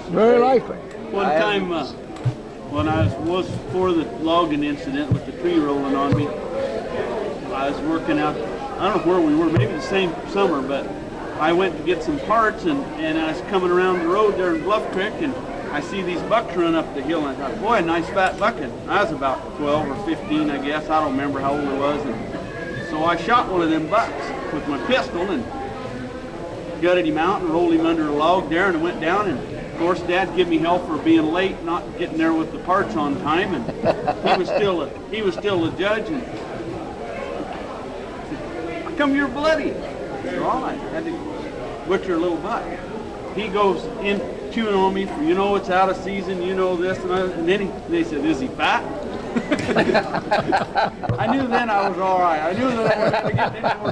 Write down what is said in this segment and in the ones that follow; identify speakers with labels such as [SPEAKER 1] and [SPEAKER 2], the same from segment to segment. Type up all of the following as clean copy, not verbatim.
[SPEAKER 1] Very likely.
[SPEAKER 2] One time when I was for the logging incident with the tree rolling on me, I was working out, I don't know where we were, maybe the same summer, but I went to get some parts and I was coming around the road there in Bluff Creek and I see these bucks run up the hill and I thought, boy, a nice fat buck. And I was about 12 or 15, I guess. I don't remember how old I was. And so I shot one of them bucks with my pistol and gutted him out and rolled him under a log there and went down. And of course, Dad gave me hell for being late, not getting there with the parts on time. And he was still a judge. And how come you're bloody? I said, well, I had to butcher a little buck. He goes in chewing on me for, you know, it's out of season, you know this, and then they said, is he fat? I knew then I was all right. I knew that I wasn't going to get into more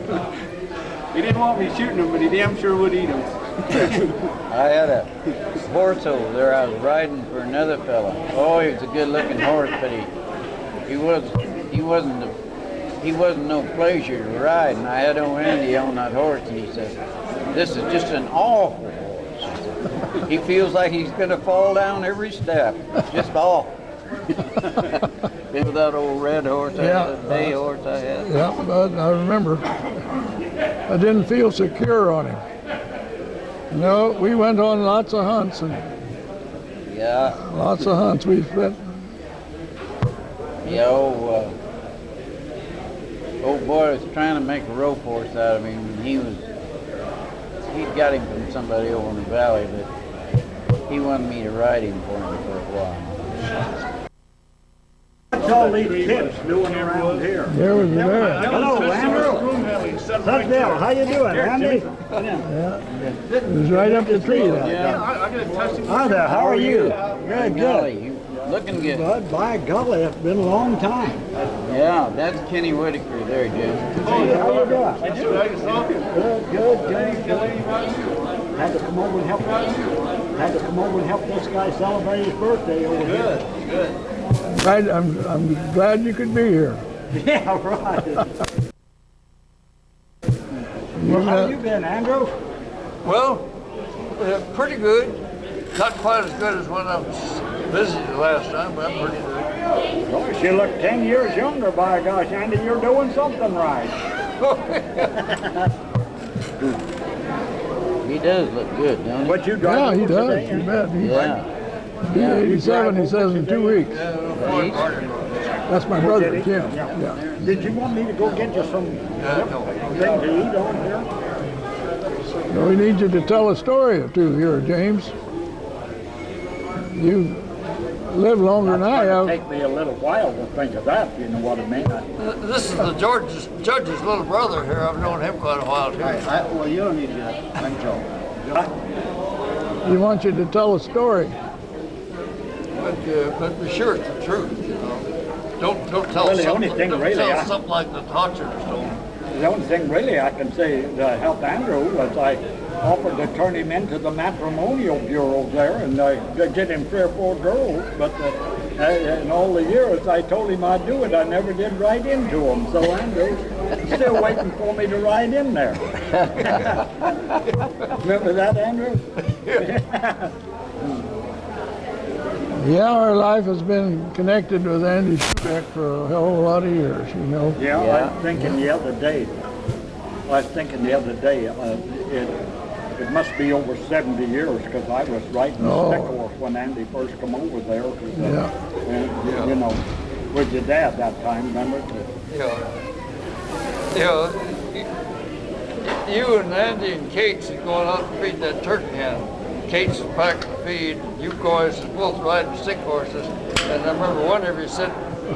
[SPEAKER 2] trouble. He didn't want me shooting him, but he damn sure would eat him.
[SPEAKER 3] I had a horse over there I was riding for another fella. Oh, he was a good-looking horse, but he wasn't no pleasure to ride. And I had old Andy on that horse, and he said, "This is just an awful horse. He feels like he's going to fall down every step. Just awful." Remember that old red horse, that bay horse I had?
[SPEAKER 1] Yeah, but I remember. I didn't feel secure on him. No, we went on lots of hunts and lots of hunts we spent.
[SPEAKER 3] Yeah, old boy was trying to make a rope horse out of him, and he'd got him from somebody over in the valley, but he wanted me to ride him for him for a while.
[SPEAKER 4] What's all these kids doing around here?
[SPEAKER 1] There was there.
[SPEAKER 4] Hello, Andrew. Bill, how you doing, Andy?
[SPEAKER 1] Yeah, it was right up the tree.
[SPEAKER 4] Hi there, how are you? Good,
[SPEAKER 3] Golly,
[SPEAKER 4] good.
[SPEAKER 3] you looking good.
[SPEAKER 4] But by golly, it's been a long time.
[SPEAKER 3] Yeah, that's Kenny Whitaker there, Jim.
[SPEAKER 4] How you doing? Good. Had to come over and help this guy celebrate his birthday over here.
[SPEAKER 2] Good.
[SPEAKER 1] Right, I'm glad you could be here.
[SPEAKER 4] Yeah, right. How you been, Andrew?
[SPEAKER 5] Well, pretty good. Not quite as good as when I was busy the last time, but I'm pretty good.
[SPEAKER 4] Gosh, you look 10 years younger, by gosh, Andy, you're doing something right.
[SPEAKER 3] He does look good, don't he?
[SPEAKER 4] What you driving?
[SPEAKER 1] Yeah, he does. You bet. He's 87, he says, in 2 weeks. That's my brother, Jim. Yeah.
[SPEAKER 4] Did you want me to go get you some thing to eat on here?
[SPEAKER 1] So we need you to tell a story or two here, James. You live longer than I have.
[SPEAKER 4] It'll take me a little while to think of that, you know what I mean?
[SPEAKER 5] This is the judge's little brother here. I've known him quite a while, too.
[SPEAKER 4] Well, you don't need to thank Joe.
[SPEAKER 1] He wants you to tell a story.
[SPEAKER 5] But be sure it's the truth, you know. Don't tell
[SPEAKER 4] Well, the
[SPEAKER 5] something,
[SPEAKER 4] only thing
[SPEAKER 5] don't
[SPEAKER 4] really
[SPEAKER 5] tell something like the Hodgins told.
[SPEAKER 4] The only thing really I can say to help Andrew was I offered to turn him into the matrimonial bureau there and get him 3 or 4 girls, but in all the years I told him I'd do it. I never did write into him, so Andrew's still waiting for me to write in there. Remember that, Andrew?
[SPEAKER 1] Yeah, our life has been connected with Andrew Scheubeck for a hell of a lot of years, you know.
[SPEAKER 4] Yeah, I was thinking the other day, it must be over 70 years because I was writing the stick horse when Andy first come over there. And, you know, with your dad that time, remember?
[SPEAKER 5] Yeah, you and Andy and Kate's is going out to feed that turkey hen. Kate's is packing the feed. You guys are both riding stick horses. And I remember one of you said,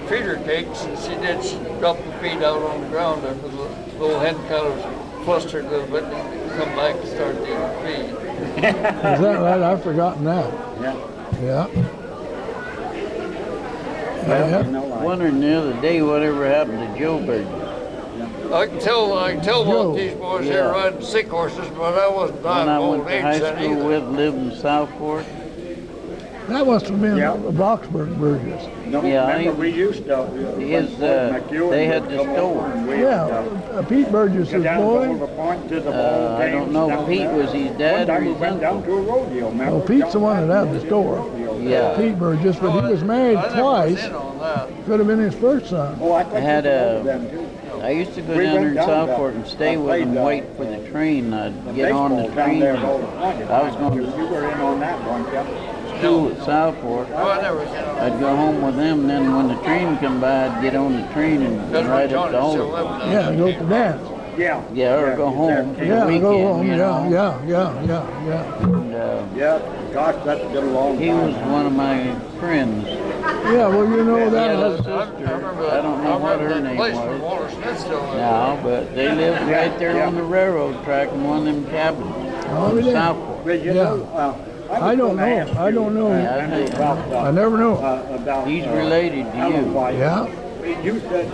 [SPEAKER 5] feed her cakes, and she did. She dropped the feed out on the ground there, but the little hen kind of flustered a little bit and come back and started eating the feed.
[SPEAKER 1] Is that right? I've forgotten that.
[SPEAKER 4] Yeah.
[SPEAKER 1] Yeah.
[SPEAKER 4] You know,
[SPEAKER 3] Wondering the other day whatever happened to Joe Burgess.
[SPEAKER 5] I can tell what these boys here riding stick horses, but I wasn't dying
[SPEAKER 3] When I
[SPEAKER 5] of
[SPEAKER 3] went
[SPEAKER 5] old
[SPEAKER 3] to
[SPEAKER 5] age
[SPEAKER 3] high
[SPEAKER 5] then
[SPEAKER 3] school
[SPEAKER 5] either.
[SPEAKER 3] with, lived in Southport.
[SPEAKER 1] That must have been
[SPEAKER 4] Yeah.
[SPEAKER 1] Boxburg Burgess.
[SPEAKER 4] No,
[SPEAKER 3] Yeah,
[SPEAKER 4] remember we used to.
[SPEAKER 3] they had the store.
[SPEAKER 1] Yeah, Pete Burgess's
[SPEAKER 4] Go down to
[SPEAKER 1] boy.
[SPEAKER 4] Alderpoint to the ball
[SPEAKER 3] I don't
[SPEAKER 4] games
[SPEAKER 3] know
[SPEAKER 4] down
[SPEAKER 3] if Pete
[SPEAKER 4] there.
[SPEAKER 3] was his dad
[SPEAKER 4] One
[SPEAKER 3] or
[SPEAKER 4] time we
[SPEAKER 3] his
[SPEAKER 4] went down
[SPEAKER 3] uncle.
[SPEAKER 4] to a rodeo, remember?
[SPEAKER 1] Well, Pete's the one that had the store.
[SPEAKER 3] Yeah.
[SPEAKER 1] Pete Burgess, but he was married
[SPEAKER 5] I never
[SPEAKER 1] twice.
[SPEAKER 5] was in on that.
[SPEAKER 1] Could have been his first son.
[SPEAKER 4] Oh, I think
[SPEAKER 3] had
[SPEAKER 4] you
[SPEAKER 3] a-
[SPEAKER 4] know them too.
[SPEAKER 3] I used to go
[SPEAKER 4] We
[SPEAKER 3] down there
[SPEAKER 4] went
[SPEAKER 3] in
[SPEAKER 4] down
[SPEAKER 3] Southport
[SPEAKER 4] to-
[SPEAKER 3] and stay
[SPEAKER 4] I
[SPEAKER 3] with
[SPEAKER 4] played,
[SPEAKER 3] them, wait for the train. I'd get on the
[SPEAKER 4] Baseball down
[SPEAKER 3] train.
[SPEAKER 4] there
[SPEAKER 3] and
[SPEAKER 4] at Alderpoint.
[SPEAKER 3] I was going
[SPEAKER 4] You
[SPEAKER 3] to
[SPEAKER 4] were in on that, weren't you?
[SPEAKER 3] school at Southport.
[SPEAKER 5] Oh, I never was in on that.
[SPEAKER 3] I'd go home with them, and then when the train come by, I'd get on the train and
[SPEAKER 5] That's when
[SPEAKER 3] ride up
[SPEAKER 5] Johnny
[SPEAKER 3] to
[SPEAKER 5] still
[SPEAKER 3] Alderpoint.
[SPEAKER 5] lived down
[SPEAKER 1] Yeah,
[SPEAKER 5] there.
[SPEAKER 1] go to dance.
[SPEAKER 4] Yeah.
[SPEAKER 3] Yeah, or go
[SPEAKER 4] he's
[SPEAKER 3] home.
[SPEAKER 4] there,
[SPEAKER 3] For
[SPEAKER 4] King.
[SPEAKER 3] the
[SPEAKER 1] Yeah, go
[SPEAKER 3] weekend,
[SPEAKER 1] home.
[SPEAKER 3] you
[SPEAKER 1] Yeah,
[SPEAKER 3] know.
[SPEAKER 1] yeah.
[SPEAKER 3] And,
[SPEAKER 4] Yeah, gosh, that's been a long time.
[SPEAKER 3] he was one of my friends.
[SPEAKER 1] Yeah, well, you know
[SPEAKER 3] He
[SPEAKER 1] that
[SPEAKER 3] had a
[SPEAKER 1] has,
[SPEAKER 3] sister.
[SPEAKER 5] I
[SPEAKER 3] I don't know what her
[SPEAKER 5] that
[SPEAKER 3] name
[SPEAKER 5] place where
[SPEAKER 3] was.
[SPEAKER 5] Walter Smith still lived.
[SPEAKER 3] No, but they lived right there
[SPEAKER 4] Yeah.
[SPEAKER 3] on the railroad track in one of them cabins.
[SPEAKER 1] Oh,
[SPEAKER 3] in
[SPEAKER 1] yeah.
[SPEAKER 3] Southport.
[SPEAKER 4] Well, you
[SPEAKER 1] Yeah.
[SPEAKER 4] know,
[SPEAKER 1] I don't know. I don't know.
[SPEAKER 3] Yeah,
[SPEAKER 1] I never knew.
[SPEAKER 4] About,
[SPEAKER 3] He's related to
[SPEAKER 4] Alan
[SPEAKER 3] you.
[SPEAKER 4] White.
[SPEAKER 1] Yeah.
[SPEAKER 4] You said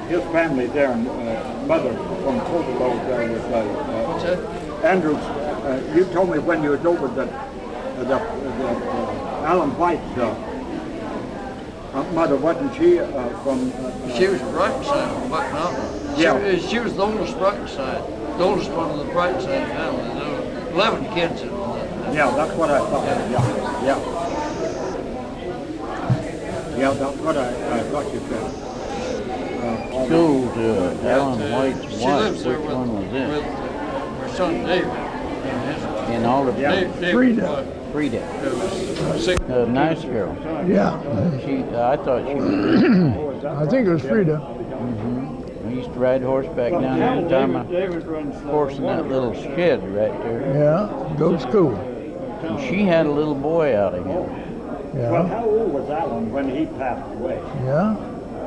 [SPEAKER 4] his family there, mother from Covelo there was
[SPEAKER 5] What's that?
[SPEAKER 4] Andrew. You told me when you was over that Alan White's mother, wasn't she from?
[SPEAKER 5] She was Brightside, but no.
[SPEAKER 4] Yeah.
[SPEAKER 5] She was the oldest Brightside, the oldest one of the Brightside family. There were 11 kids in that.
[SPEAKER 4] Yeah, that's what I thought. Yeah. Yeah, that's what I thought you said.
[SPEAKER 3] School to Alan White's
[SPEAKER 5] She
[SPEAKER 3] wife.
[SPEAKER 5] lives there
[SPEAKER 3] Which
[SPEAKER 5] with,
[SPEAKER 3] one was
[SPEAKER 5] with
[SPEAKER 3] it?
[SPEAKER 5] her son David. And
[SPEAKER 3] In Alderpoint.
[SPEAKER 4] Yeah.
[SPEAKER 5] David
[SPEAKER 1] Frida.
[SPEAKER 3] Frida.
[SPEAKER 5] was sick.
[SPEAKER 3] A nice girl.
[SPEAKER 1] Yeah.
[SPEAKER 3] I thought she was.
[SPEAKER 1] I think it was Frida.
[SPEAKER 3] I used to ride horseback down there and time I horse in that little shed right there.
[SPEAKER 1] Yeah. Go to school.
[SPEAKER 3] And she had a little boy out of him.
[SPEAKER 4] Well,
[SPEAKER 1] Yeah.
[SPEAKER 4] how old was Alan when he passed away?
[SPEAKER 1] Yeah.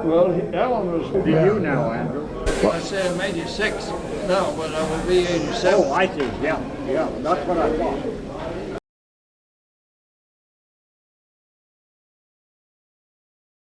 [SPEAKER 5] Well, Alan was.
[SPEAKER 4] Do
[SPEAKER 1] Yeah.
[SPEAKER 4] you know, Andrew?
[SPEAKER 5] I say I'm 86 now, but I will be 87.
[SPEAKER 4] Oh, I see. Yeah, that's what I thought.